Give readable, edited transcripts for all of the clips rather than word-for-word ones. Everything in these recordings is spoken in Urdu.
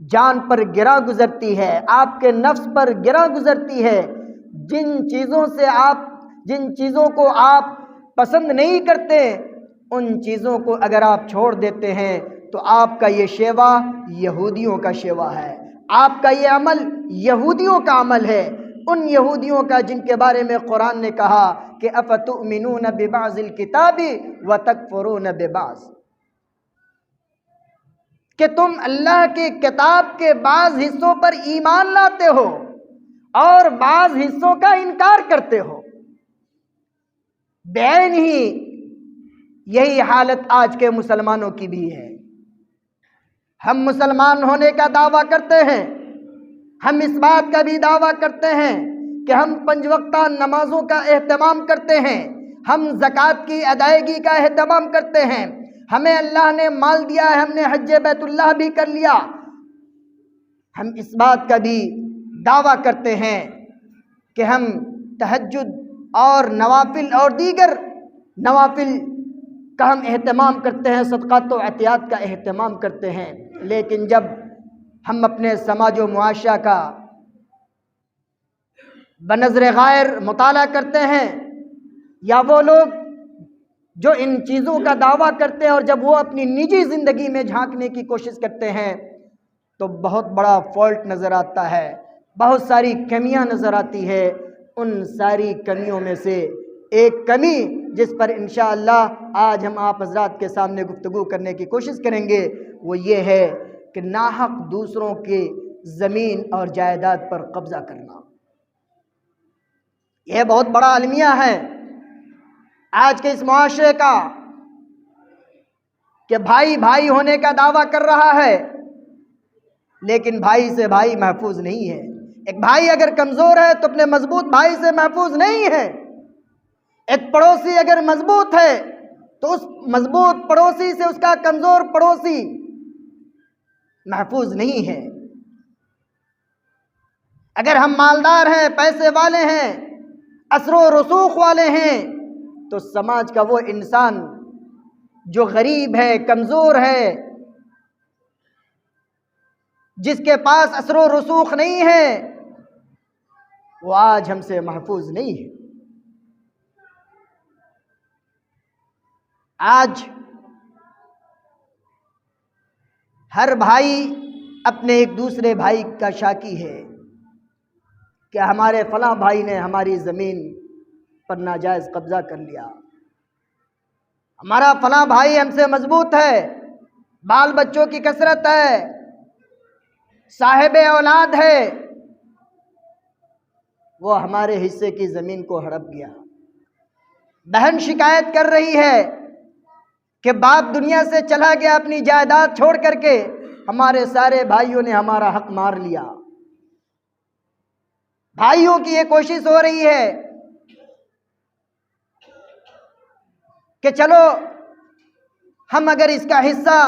جان پر گرا گزرتی ہے، آپ کے نفس پر گرا گزرتی ہے، جن چیزوں کو آپ پسند نہیں کرتے ان چیزوں کو اگر آپ چھوڑ دیتے ہیں تو آپ کا یہ شیوا یہودیوں کا شیوا ہے، آپ کا یہ عمل یہودیوں کا عمل ہے، ان یہودیوں کا جن کے بارے میں قرآن نے کہا کہ افتؤمنون ببعض الکتاب وتکفرون ببعض، کہ تم اللہ کی کتاب کے بعض حصوں پر ایمان لاتے ہو اور بعض حصوں کا انکار کرتے ہو۔ بعین ہی یہی حالت آج کے مسلمانوں کی بھی ہے۔ ہم مسلمان ہونے کا دعویٰ کرتے ہیں، ہم اس بات کا بھی دعویٰ کرتے ہیں کہ ہم 5 وقتہ نمازوں کا اہتمام کرتے ہیں، ہم زکوٰۃ کی ادائیگی کا اہتمام کرتے ہیں، ہمیں اللہ نے مال دیا ہے، ہم نے حج بیت اللہ بھی کر لیا، ہم اس بات کا بھی دعویٰ کرتے ہیں کہ ہم تہجد اور نوافل اور دیگر نوافل کا ہم اہتمام کرتے ہیں، صدقات و عطیات کا اہتمام کرتے ہیں، لیکن جب ہم اپنے سماج و معاشرہ کا بنظر غیر مطالعہ کرتے ہیں، یا وہ لوگ جو ان چیزوں کا دعویٰ کرتے ہیں اور جب وہ اپنی نجی زندگی میں جھانکنے کی کوشش کرتے ہیں تو بہت بڑا فالٹ نظر آتا ہے، بہت ساری کمیاں نظر آتی ہے۔ ان ساری کمیوں میں سے ایک کمی جس پر انشاءاللہ آج ہم آپ حضرات کے سامنے گفتگو کرنے کی کوشش کریں گے وہ یہ ہے کہ ناحق دوسروں کی زمین اور جائیداد پر قبضہ کرنا۔ یہ بہت بڑا المیہ ہے آج کے اس معاشرے کا کہ بھائی بھائی ہونے کا دعویٰ کر رہا ہے لیکن بھائی سے بھائی محفوظ نہیں ہے۔ ایک بھائی اگر کمزور ہے تو اپنے مضبوط بھائی سے محفوظ نہیں ہے، ایک پڑوسی اگر مضبوط ہے تو اس مضبوط پڑوسی سے اس کا کمزور پڑوسی محفوظ نہیں ہے۔ اگر ہم مالدار ہیں، پیسے والے ہیں، اثر و رسوخ والے ہیں تو سماج کا وہ انسان جو غریب ہے، کمزور ہے، جس کے پاس اثر و رسوخ نہیں ہے وہ آج ہم سے محفوظ نہیں ہے۔ آج ہر بھائی اپنے ایک دوسرے بھائی کا شاکی ہے کہ ہمارے فلاں بھائی نے ہماری زمین پر ناجائز قبضہ کر لیا، ہمارا فلاں بھائی ہم سے مضبوط ہے، بال بچوں کی کثرت ہے، صاحب اولاد ہے، وہ ہمارے حصے کی زمین کو ہڑپ گیا۔ بہن شکایت کر رہی ہے کہ باپ دنیا سے چلا گیا اپنی جائیداد چھوڑ کر کے، ہمارے سارے بھائیوں نے ہمارا حق مار لیا۔ بھائیوں کی یہ کوشش ہو رہی ہے کہ چلو ہم اگر اس کا حصہ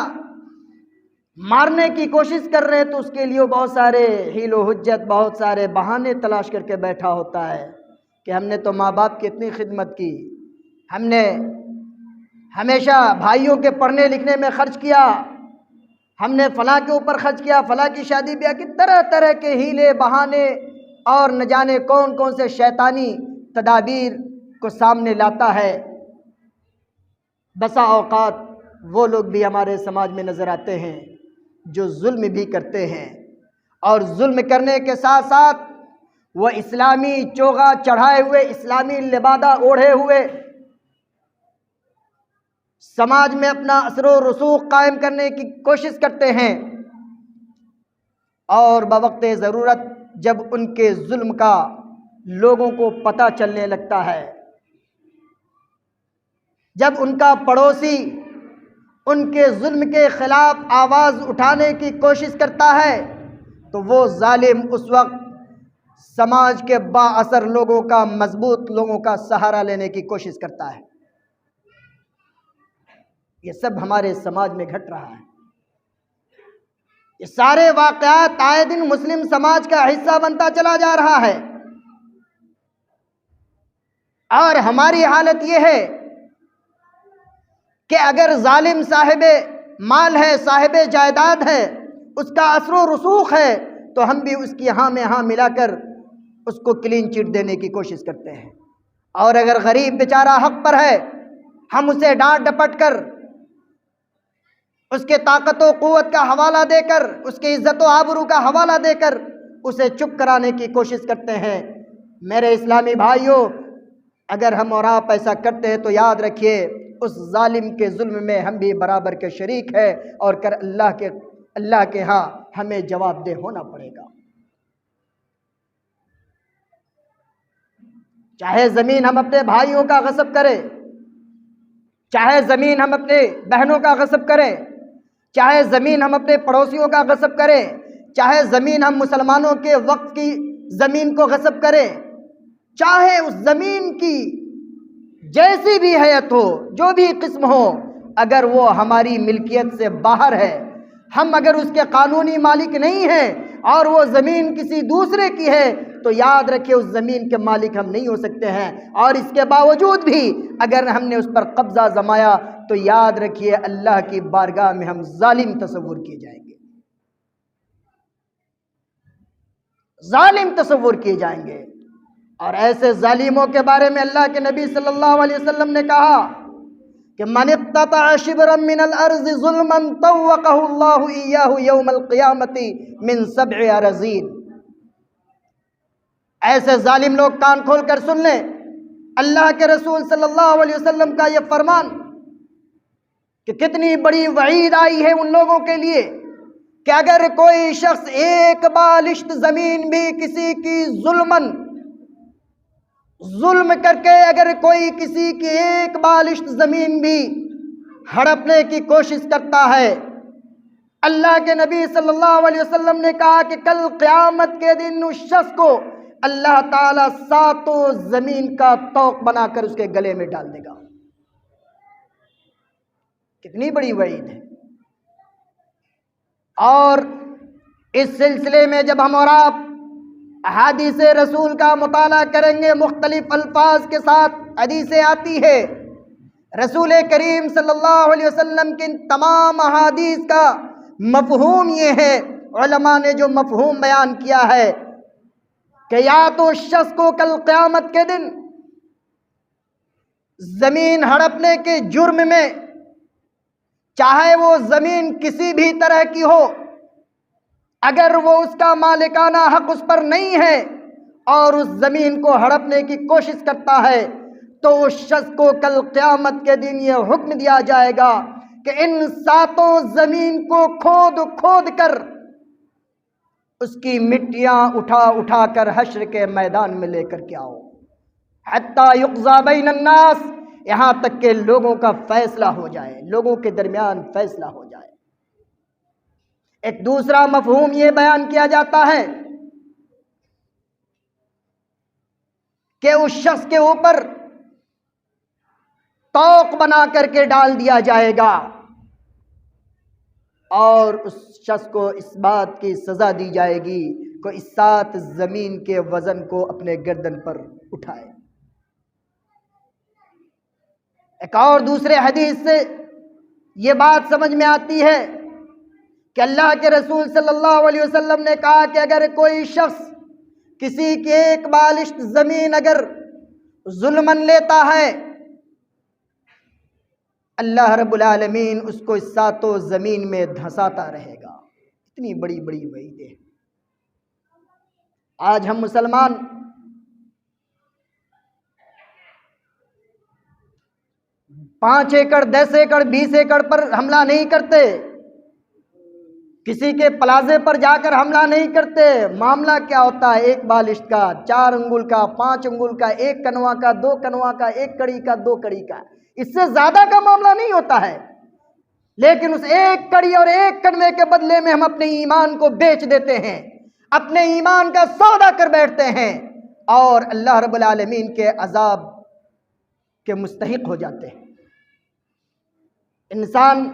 مارنے کی کوشش کر رہے ہیں تو اس کے لیے بہت سارے حیل و حجت، بہت سارے بہانے تلاش کر کے بیٹھا ہوتا ہے کہ ہم نے تو ماں باپ کی اتنی خدمت کی، ہم نے ہمیشہ بھائیوں کے پڑھنے لکھنے میں خرچ کیا، ہم نے فلاں کے اوپر خرچ کیا، فلاں کی شادی بیاہ کی، طرح طرح کے حیلے بہانے اور نہ جانے کون کون سے شیطانی تدابیر کو سامنے لاتا ہے۔ بسا اوقات وہ لوگ بھی ہمارے سماج میں نظر آتے ہیں جو ظلم بھی کرتے ہیں، اور ظلم کرنے کے ساتھ ساتھ وہ اسلامی چوغا چڑھائے ہوئے، اسلامی لبادہ اوڑھے ہوئے سماج میں اپنا اثر و رسوخ قائم کرنے کی کوشش کرتے ہیں، اور بوقت ضرورت جب ان کے ظلم کا لوگوں کو پتہ چلنے لگتا ہے، جب ان کا پڑوسی ان کے ظلم کے خلاف آواز اٹھانے کی کوشش کرتا ہے تو وہ ظالم اس وقت سماج کے با اثر لوگوں کا، مضبوط لوگوں کا سہارا لینے کی کوشش کرتا ہے۔ یہ سب ہمارے سماج میں گھٹ رہا ہے۔ یہ سارے واقعات آئے دن مسلم سماج کا حصہ بنتا چلا جا رہا ہے، اور ہماری حالت یہ ہے کہ اگر ظالم صاحب مال ہے، صاحب جائیداد ہے، اس کا اثر و رسوخ ہے تو ہم بھی اس کی ہاں میں ہاں ملا کر اس کو کلین چٹ دینے کی کوشش کرتے ہیں. اور اگر غریب بیچارہ حق پر ہے ہم اسے ڈانٹ ڈپٹ کر اس کے طاقت و قوت کا حوالہ دے کر اس کی عزت و آبرو کا حوالہ دے کر اسے چپ کرانے کی کوشش کرتے ہیں. میرے اسلامی بھائیوں، اگر ہم اور آپ ایسا کرتے ہیں تو یاد رکھیے اس ظالم کے ظلم میں ہم بھی برابر کے شریک ہیں اور اللہ کے ہاں ہمیں جواب دہ ہونا پڑے گا. چاہے زمین ہم اپنے بھائیوں کا غصب کریں، چاہے زمین ہم اپنے بہنوں کا غصب کریں، چاہے زمین ہم اپنے پڑوسیوں کا غصب کریں، چاہے زمین ہم مسلمانوں کے وقت کی زمین کو غصب کریں، چاہے اس زمین کی جیسی بھی حیت ہو، جو بھی قسم ہو، اگر وہ ہماری ملکیت سے باہر ہے، ہم اگر اس کے قانونی مالک نہیں ہیں اور وہ زمین کسی دوسرے کی ہے تو یاد رکھیں اس زمین کے مالک ہم نہیں ہو سکتے ہیں. اور اس کے باوجود بھی اگر ہم نے اس پر قبضہ جمایا تو یاد رکھیے اللہ کی بارگاہ میں ہم ظالم تصور کیے جائیں گے، ظالم تصور کیے جائیں گے. اور ایسے ظالموں کے بارے میں اللہ کے نبی صلی اللہ علیہ وسلم نے کہا کہ من اقتطع شبرا من الارض ظلما طوقه اللہ ایاہ یوم القیامت من 7 اراضین. ایسے ظالم لوگ کان کھول کر سن لیں اللہ کے رسول صلی اللہ علیہ وسلم کا یہ فرمان کہ کتنی بڑی وعید آئی ہے ان لوگوں کے لیے کہ اگر کوئی شخص ایک بالشت زمین بھی کسی کی ظلم کر کے اگر کوئی کسی کی ایک بالشت زمین بھی ہڑپنے کی کوشش کرتا ہے، اللہ کے نبی صلی اللہ علیہ وسلم نے کہا کہ کل قیامت کے دن اس شخص کو اللہ تعالیٰ 7 زمین کا طوق بنا کر اس کے گلے میں ڈال دے گا. کتنی بڑی وعید ہے. اور اس سلسلے میں جب ہم اور آپ احادیث رسول کا مطالعہ کریں گے، مختلف الفاظ کے ساتھ حدیثیں آتی ہے. رسول کریم صلی اللہ علیہ وسلم کی ان تمام احادیث کا مفہوم یہ ہے، علماء نے جو مفہوم بیان کیا ہے کہ یا تو اس شخص کو کل قیامت کے دن زمین ہڑپنے کے جرم میں، چاہے وہ زمین کسی بھی طرح کی ہو، اگر وہ اس کا مالکانہ حق اس پر نہیں ہے اور اس زمین کو ہڑپنے کی کوشش کرتا ہے تو اس شخص کو کل قیامت کے دن یہ حکم دیا جائے گا کہ ان 7 زمین کو کھود کھود کر اس کی مٹیاں اٹھا اٹھا کر حشر کے میدان میں لے کر کے آؤ، حتی یقضی بین الناس، یہاں تک کہ لوگوں کا فیصلہ ہو جائے، لوگوں کے درمیان فیصلہ ہو جائے. ایک دوسرا مفہوم یہ بیان کیا جاتا ہے کہ اس شخص کے اوپر طوق بنا کر کے ڈال دیا جائے گا اور اس شخص کو اس بات کی سزا دی جائے گی کہ اس 7 زمین کے وزن کو اپنے گردن پر اٹھائے. ایک اور دوسرے حدیث سے یہ بات سمجھ میں آتی ہے کہ اللہ کے رسول صلی اللہ علیہ وسلم نے کہا کہ اگر کوئی شخص کسی کی ایک بالشت زمین اگر ظلمن لیتا ہے، اللہ رب العالمین اس کو اس 7 زمین میں دھنساتا رہے گا. اتنی بڑی بڑی وعیدیں. آج ہم مسلمان پانچ ایکڑ 10 ایکڑ 20 ایکڑ پر حملہ نہیں کرتے، کسی کے پلازے پر جا کر حملہ نہیں کرتے. معاملہ کیا ہوتا ہے؟ 1 بالشت کا، 4 انگل کا، 5 انگل کا، 1 کنوا کا، 2 کنوا کا، 1 کڑی کا، 2 کڑی کا، اس سے زیادہ کا معاملہ نہیں ہوتا ہے. لیکن اس 1 کڑی اور 1 کنوے کے بدلے میں ہم اپنے ایمان کو بیچ دیتے ہیں، اپنے ایمان کا سودا کر بیٹھتے ہیں اور اللہ رب العالمین کے عذاب کے مستحق ہو جاتے ہیں. انسان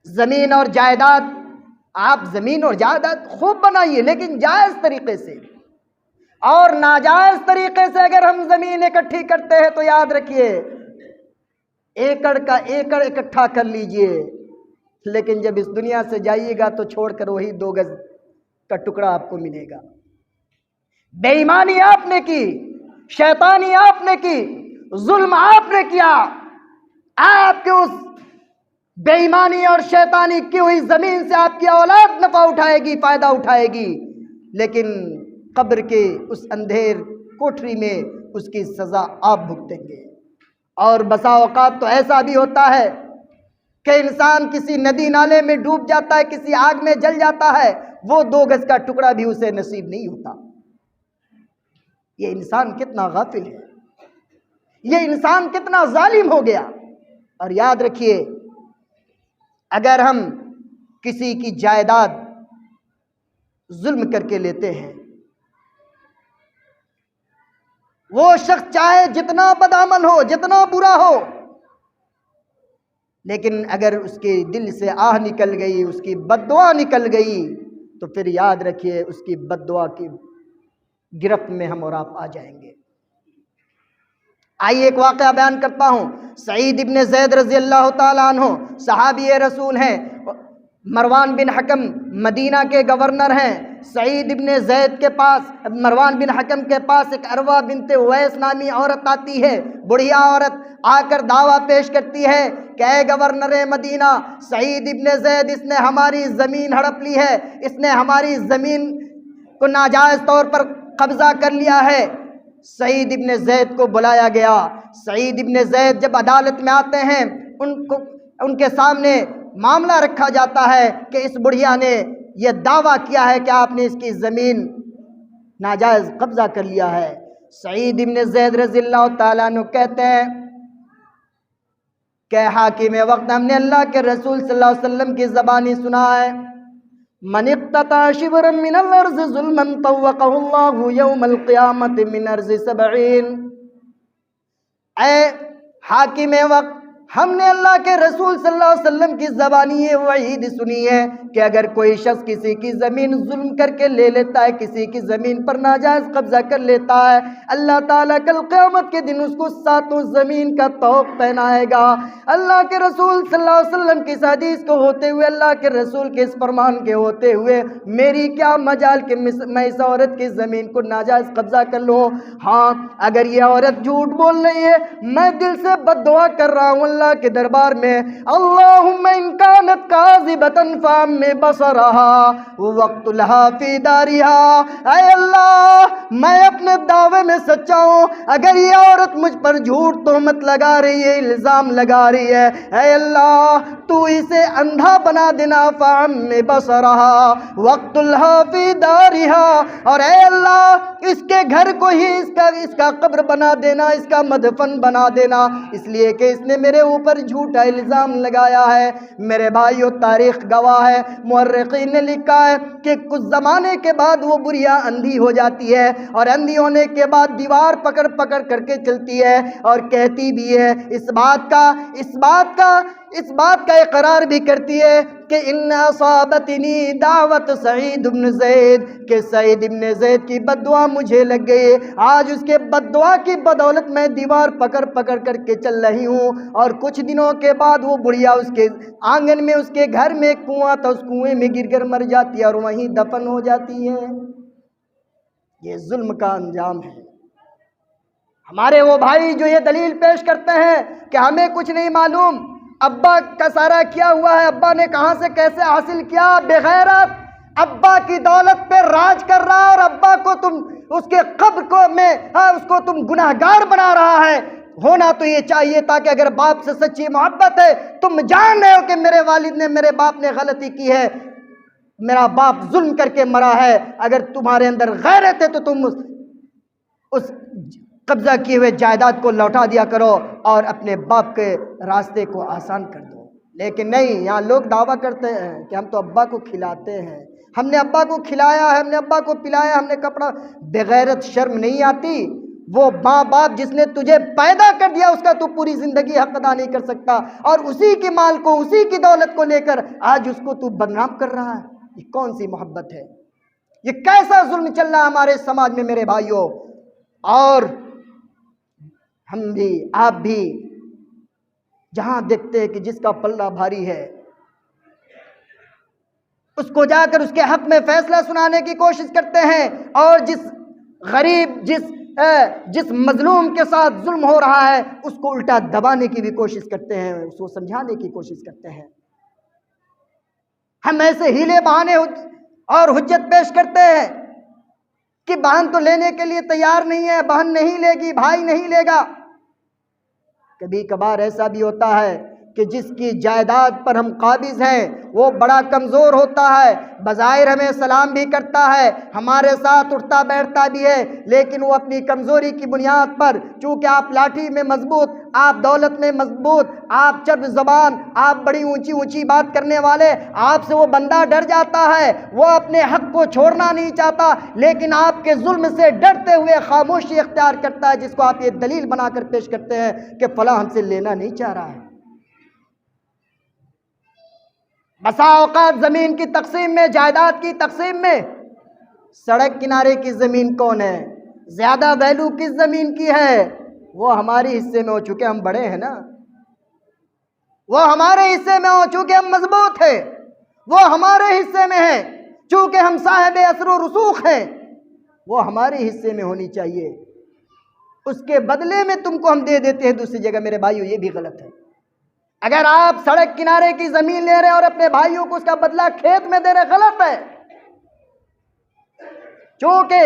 زمین اور جائیداد، آپ زمین اور جائیداد خوب بنائیے لیکن جائز طریقے سے، اور ناجائز طریقے سے اگر ہم زمین اکٹھی کرتے ہیں تو یاد رکھیے ایکڑ کا ایکڑ اکٹھا کر لیجئے، لیکن جب اس دنیا سے جائیے گا تو چھوڑ کر وہی 2 گز کا ٹکڑا آپ کو ملے گا۔ بے ایمانی آپ نے کی، شیطانی آپ نے کی، ظلم آپ نے کیا، آپ کے اس بے ایمانی اور شیطانی کی ہوئی زمین سے آپ کی اولاد نفع اٹھائے گی، فائدہ اٹھائے گی، لیکن قبر کے اس اندھیر کوٹری میں اس کی سزا آپ بھگتیں گے۔ اور بسا اوقات تو ایسا بھی ہوتا ہے کہ انسان کسی ندی نالے میں ڈوب جاتا ہے، کسی آگ میں جل جاتا ہے، وہ 2 گز کا ٹکڑا بھی اسے نصیب نہیں ہوتا۔ یہ انسان کتنا غافل ہے، یہ انسان کتنا ظالم ہو گیا۔ اور یاد رکھیے، اگر ہم کسی کی جائیداد ظلم کر کے لیتے ہیں، وہ شخص چاہے جتنا بدعمل ہو، جتنا برا ہو، لیکن اگر اس کے دل سے آہ نکل گئی، اس کی بد دعا نکل گئی، تو پھر یاد رکھیے اس کی بد دعا کی گرفت میں ہم اور آپ آ جائیں گے۔ آئیے ایک واقعہ بیان کرتا ہوں۔ سعید ابن زید رضی اللہ تعالیٰ عنہ صحابی رسول ہیں، مروان بن حکم مدینہ کے گورنر ہیں۔ سعید ابن زید کے پاس، مروان بن حکم کے پاس ایک عروہ بنت اویس نامی عورت آتی ہے، بڑھیا عورت آ کر دعویٰ پیش کرتی ہے کہ اے گورنر مدینہ، سعید ابن زید اس نے ہماری زمین ہڑپ لی ہے، اس نے ہماری زمین کو ناجائز طور پر قبضہ کر لیا ہے۔ سعید ابن زید کو بلایا گیا۔ سعید ابن زید جب عدالت میں آتے ہیں، ان کے سامنے معاملہ رکھا جاتا ہے کہ اس بڑھیا نے یہ دعویٰ کیا ہے کہ آپ نے اس کی زمین ناجائز قبضہ کر لیا ہے۔ سعید ابن زید رضی اللہ تعالیٰ عنہ کہتے ہیں کہ حاکم وقت ہم نے اللہ کے رسول صلی اللہ علیہ وسلم کی زبانی سنا ہے، من اقتطع شبرا من الارض ظلما طوقه اللہ یوم القیامت من ارض 70۔ اے حاکم وقت، ہم نے اللہ کے رسول صلی اللہ علیہ وسلم کی زبانی یہ وعید سنی ہے کہ اگر کوئی شخص کسی کی زمین ظلم کر کے لے لیتا ہے، کسی کی زمین پر ناجائز قبضہ کر لیتا ہے، اللہ تعالیٰ کل قیامت کے دن اس کو 7 زمین کا طوق پہنائے گا۔ اللہ کے رسول صلی اللہ علیہ وسلم کی اس حدیث کو ہوتے ہوئے، اللہ کے رسول کے اس فرمان کے ہوتے ہوئے، میری کیا مجال کہ میں اس عورت کی زمین کو ناجائز قبضہ کر لوں؟ ہاں، اگر یہ عورت جھوٹ بول رہی ہے، میں دل سے بد دعا کر رہا ہوں اللہ کے دربار میں، اللہم ان کانت کاذبۃ فعم بصرها واقتلها فی دارها۔ اے اللہ، میں اپنے دعوے میں سچا ہوں، اگر یہ عورت مجھ پر جھوٹ تہمت لگا رہی ہے، الزام لگا رہی ہے، اے اللہ تو اسے اندھا بنا دینا، فعم بصرها واقتلها فی دارها، اور اے اللہ اس کے گھر کو ہی اس کا قبر بنا دینا، اس کا مدفن بنا دینا، اس لیے کہ اس نے میرے اوپر جھوٹا الزام لگایا ہے۔ میرے بھائیو، تاریخ گواہ ہے، مورخین نے لکھا ہے کہ کچھ زمانے کے بعد وہ بڑھیا اندھی ہو جاتی ہے، اور اندھی ہونے کے بعد دیوار پکڑ پکڑ کر کے چلتی ہے، اور کہتی بھی ہے، اس بات کا اقرار بھی کرتی ہے کہ ان اصابتنی دعوت سعید بن زید، کہ سعید بن زید کی بد دعا مجھے لگ گئی، آج اس کے بد دعا کی بدولت میں دیوار پکڑ پکڑ کر کے چل رہی ہوں۔ اور کچھ دنوں کے بعد وہ بڑھیا اس کے آنگن میں، اس کے گھر میں ایک کنواں تھا، اس کنویں میں گر کر مر جاتی ہے اور وہیں دفن ہو جاتی ہے۔ یہ ظلم کا انجام ہے۔ ہمارے وہ بھائی جو یہ دلیل پیش کرتے ہیں کہ ہمیں کچھ نہیں معلوم، ابا کا سارا کیا ہوا ہے، ابا نے کہاں سے کیسے حاصل کیا، بغیرت، ابا کی دولت پہ راج کر رہا ہے، اور ابا کو تم اس کے قبر کو میں اس کو تم گناہگار بنا رہا ہے۔ ہونا تو یہ چاہیے تھا کہ اگر باپ سے سچی محبت ہے، تم جان رہے ہو کہ میرے والد نے، میرے باپ نے غلطی کی ہے، میرا باپ ظلم کر کے مرا ہے، اگر تمہارے اندر غیرت ہے تو تم اس قبضہ کیے ہوئے جائیداد کو لوٹا دیا کرو اور اپنے باپ کے راستے کو آسان کر دو۔ لیکن نہیں، یہاں لوگ دعویٰ کرتے ہیں کہ ہم تو ابا کو کھلاتے ہیں، ہم نے ابا کو کھلایا ہے، ہم نے ابا کو پلایا، ہم نے کپڑا۔ بغیرت، شرم نہیں آتی؟ وہ ماں باپ جس نے تجھے پیدا کر دیا، اس کا تو پوری زندگی حق ادا نہیں کر سکتا، اور اسی کے مال کو، اسی کی دولت کو لے کر آج اس کو تو بدنام کر رہا ہے۔ یہ کون سی محبت ہے؟ یہ کیسا ظلم چل رہا ہے ہمارے سماج میں میرے بھائیوں؟ اور ہم بھی، آپ بھی، جہاں دیکھتے ہیں کہ جس کا پلہ بھاری ہے، اس کو جا کر اس کے حق میں فیصلہ سنانے کی کوشش کرتے ہیں، اور جس غریب، جس مظلوم کے ساتھ ظلم ہو رہا ہے اس کو الٹا دبانے کی بھی کوشش کرتے ہیں، اس کو سمجھانے کی کوشش کرتے ہیں۔ ہم ایسے ہیلے بہانے اور حجت پیش کرتے ہیں کہ بہن تو لینے کے لیے تیار نہیں ہے، بہن نہیں لے گی، بھائی نہیں لے گا۔ کبھی کبھار ایسا بھی ہوتا ہے کہ جس کی جائیداد پر ہم قابض ہیں وہ بڑا کمزور ہوتا ہے، بظاہر ہمیں سلام بھی کرتا ہے، ہمارے ساتھ اٹھتا بیٹھتا بھی ہے، لیکن وہ اپنی کمزوری کی بنیاد پر، چونکہ آپ لاٹھی میں مضبوط، آپ دولت میں مضبوط، آپ چرب زبان، آپ بڑی اونچی اونچی بات کرنے والے، آپ سے وہ بندہ ڈر جاتا ہے، وہ اپنے حق کو چھوڑنا نہیں چاہتا، لیکن آپ کے ظلم سے ڈرتے ہوئے خاموشی اختیار کرتا ہے، جس کو آپ یہ دلیل بنا کر پیش کرتے ہیں کہ فلاں ہم سے لینا نہیں چاہ رہا ہے۔ بسا اوقات زمین کی تقسیم میں، جائیداد کی تقسیم میں، سڑک کنارے کی زمین کون ہے، زیادہ ویلو کس زمین کی ہے، وہ ہمارے حصے میں ہو چکے ہم بڑے ہیں نا، وہ ہمارے حصے میں ہو چونکہ ہم مضبوط ہیں، وہ ہمارے حصے میں ہے چونکہ ہم صاحب اثر و رسوخ ہیں، وہ ہمارے حصے میں ہونی چاہیے، اس کے بدلے میں تم کو ہم دے دیتے ہیں دوسری جگہ۔ میرے بھائیو یہ بھی غلط ہے۔ اگر آپ سڑک کنارے کی زمین لے رہے ہیں اور اپنے بھائیوں کو اس کا بدلہ کھیت میں دے رہے، غلط ہے، چونکہ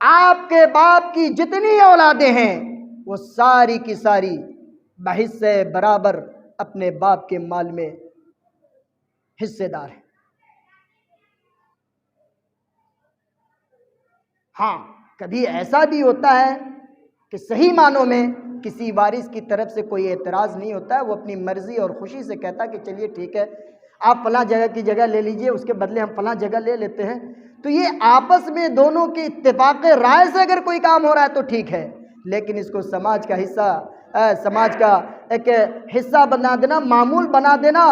آپ کے باپ کی جتنی اولادیں ہیں وہ ساری کی ساری بحصہ برابر اپنے باپ کے مال میں حصے دار ہیں۔ ہاں، کبھی ایسا بھی ہوتا ہے کہ صحیح معنوں میں کسی وارث کی طرف سے کوئی اعتراض نہیں ہوتا ہے، وہ اپنی مرضی اور خوشی سے کہتا ہے کہ چلیے ٹھیک ہے، آپ فلاں جگہ کی جگہ لے لیجئے، اس کے بدلے ہم فلاں جگہ لے لیتے ہیں۔ تو یہ آپس میں دونوں کی اتفاق رائے سے اگر کوئی کام ہو رہا ہے تو ٹھیک ہے، لیکن اس کو سماج کا ایک حصہ بنا دینا، معمول بنا دینا،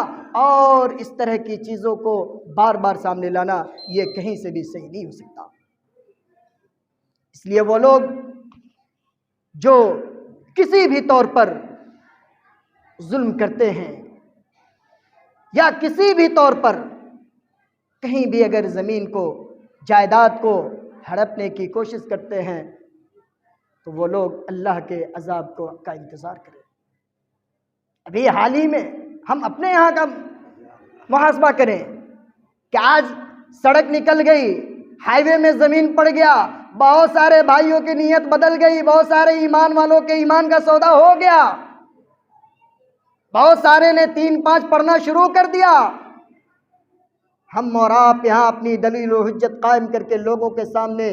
اور اس طرح کی چیزوں کو بار بار سامنے لانا، یہ کہیں سے بھی صحیح نہیں ہو سکتا۔ اس لیے وہ لوگ جو کسی بھی طور پر ظلم کرتے ہیں یا کسی بھی طور پر کہیں بھی اگر زمین کو، جائیداد کو ہڑپنے کی کوشش کرتے ہیں تو وہ لوگ اللہ کے عذاب کا انتظار کریں۔ ابھی حال ہی میں ہم اپنے یہاں کا محاسبہ کریں کہ آج سڑک نکل گئی، ہائی وے میں زمین پڑ گیا، بہت سارے بھائیوں کی نیت بدل گئی، بہت سارے ایمان والوں کے ایمان کا سودا ہو گیا، بہت سارے نے 3-5 پڑھنا شروع کر دیا۔ ہم اور آپ یہاں اپنی دلیل و حجت قائم کر کے لوگوں کے سامنے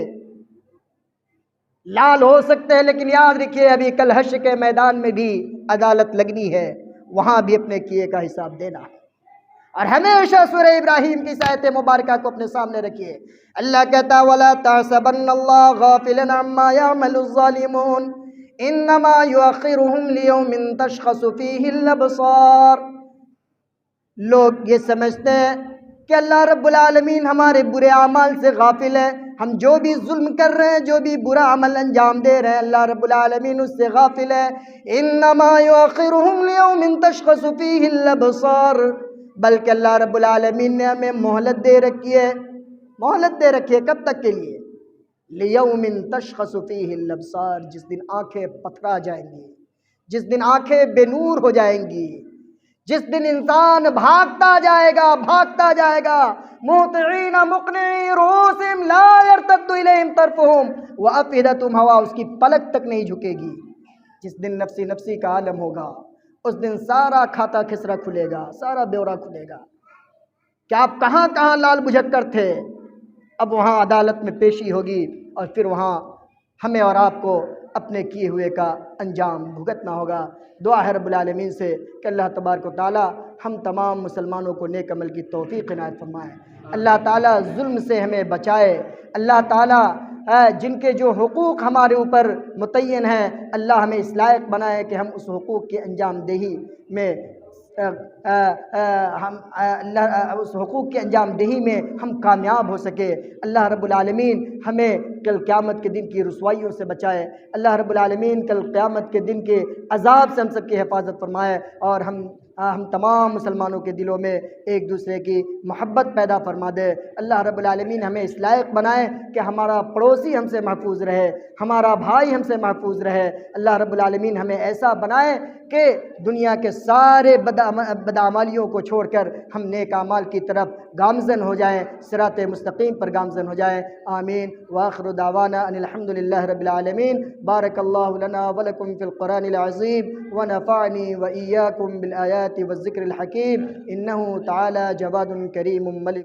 لال ہو سکتے ہیں، لیکن یاد رکھیے ابھی کل حشر کے میدان میں بھی عدالت لگنی ہے، وہاں بھی اپنے کیے کا حساب دینا ہے۔ اور ہمیشہ سورہ ابراہیم کی آیت مبارکہ کو اپنے سامنے رکھیے۔ اللہ کہتا وَلَا تَحْسَبَنَّ اللَّهَ غَافِلًا عَمَّا يَعْمَلُ الظَّالِمُونَ إِنَّمَا يُؤَخِّرُهُمْ لِيَوْمٍ تَشْخَصُ فِيهِ الْأَبْصَارُ۔ لوگ یہ سمجھتے ہیں کہ اللہ رب العالمین ہمارے برے اعمال سے غافل ہے، ہم جو بھی ظلم کر رہے ہیں، جو بھی برا عمل انجام دے رہے ہیں، اللہ رب العالمین اس سے غافل ہے۔ انما یؤخرہم لیوم تشخص فیہ الابصار، بلکہ اللہ رب العالمین نے ہمیں مہلت دے رکھی ہے۔ مہلت دے رکھی ہے کب تک کے لیے؟ لیوم تشخص فیہ الابصار، جس دن آنکھیں پتھرا جائیں گی، جس دن آنکھیں بے نور ہو جائیں گی، جس دن انسان بھاگتا جائے گا مہطعین مقنعی رؤوسہم لا یرتد الیہم طرفہم وافئدتہم ہوا، اس کی پلک تک نہیں جھکے گی۔ جس دن نفسی نفسی کا عالم ہوگا، اس دن سارا کھاتا کھسرا کھلے گا، سارا بیورا کھلے گا کہ آپ کہاں کہاں لال بجھک کر تھے۔ اب وہاں عدالت میں پیشی ہوگی اور پھر وہاں ہمیں اور آپ کو اپنے کیے ہوئے کا انجام بھگتنا ہوگا۔ دعا ہے رب العالمین سے کہ اللہ تبارک و تعالی ہم تمام مسلمانوں کو نیک عمل کی توفیق عنایت فرمائے، اللہ تعالی ظلم سے ہمیں بچائے، اللہ تعالی جن کے جو حقوق ہمارے اوپر متعین ہیں، اللہ ہمیں اس لائق بنائے کہ ہم اس حقوق کی انجام دہی میں اس حقوق کی انجام دہی میں ہم کامیاب ہو سکے۔ اللہ رب العالمین ہمیں کل قیامت کے دن کی رسوائیوں سے بچائے، اللہ رب العالمین کل قیامت کے دن کے عذاب سے ہم سب کی حفاظت فرمائے، اور ہم ہم تمام مسلمانوں کے دلوں میں ایک دوسرے کی محبت پیدا فرما دے۔ اللہ رب العالمین ہمیں اس لائق بنائے کہ ہمارا پڑوسی ہم سے محفوظ رہے، ہمارا بھائی ہم سے محفوظ رہے۔ اللہ رب العالمین ہمیں ایسا بنائے کہ دنیا کے سارے بدعمالیوں کو چھوڑ کر ہم نیک اعمال کی طرف گامزن ہو جائیں، صراط مستقیم پر گامزن ہو جائیں۔ آمین۔ وآخر دعوانا ان الحمد للہ رب العالمین۔ بارک اللہ لنا ولکم فی القرآن العظیم ونفعنی وإیاکم بالآیات والذکر الحکیم، انہ تعالی جواد کریم ملک۔